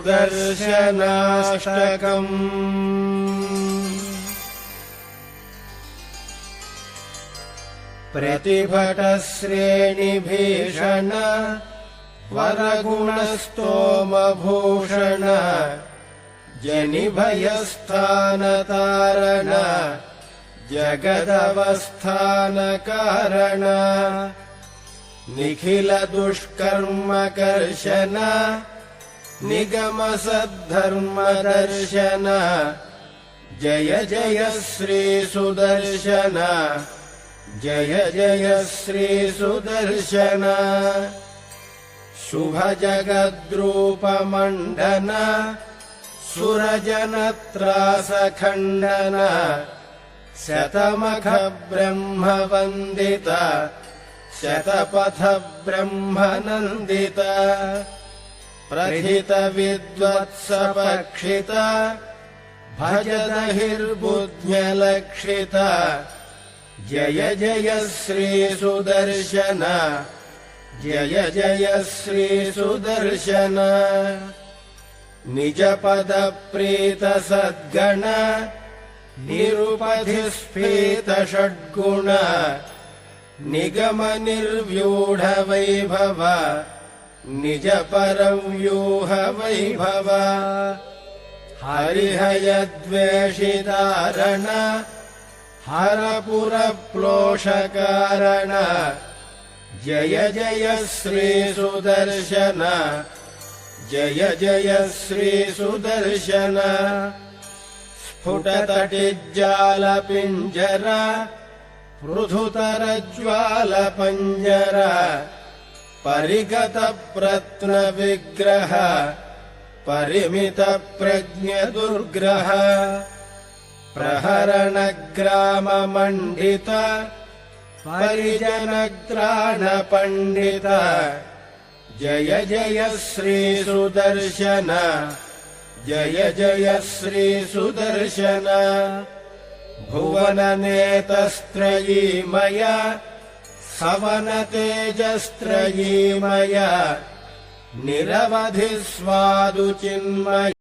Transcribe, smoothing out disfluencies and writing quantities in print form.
सुदर्शनाष्टकम्। प्रतिभटश्रेणिभीषण वरगुणस्तोमभूषण जनिभयस्थानतारण जगदवस्थानकारण निखिलदुष्कर्मकर्शन निगमसद्धर्मदर्शन जय जय श्रीसुदर्शन जय जय श्रीसुदर्शन। शुभजगद्रूपमण्डन सुरजनत्रासखण्डन शतमखब्रह्मवन्दित शतपथब्रह्मनन्दित प्रथितविद्वत्सपक्षित भजदहिर्बुद्ध्यलक्षित जय जय श्रीसुदर्शन जय जय श्रीसुदर्शन। निजपदप्रीतसद्गण निरुपधिस्फीतषड्गुण निगमनिर्व्यूढवैभव निजपरव्यूहवैभव हरिहयद्वेषितारण हरपुरप्लोषकारण जय जय श्रीसुदर्शन जय जय श्रीसुदर्शन। स्फुटतटिज्जालपिञ्जर पृथुतरज्वालपञ्जर परिगतप्रत्नविग्रह परिमितप्रज्ञदुर्ग्रह प्रहरणग्राममण्डित परिजनग्राणपण्डित जय जय श्रीसुदर्शन जय जय श्रीसुदर्शन। भुवननेतस्त्रयीमय सवनतेजस्त्रयीमय निरवधिस्वादुचिन्मय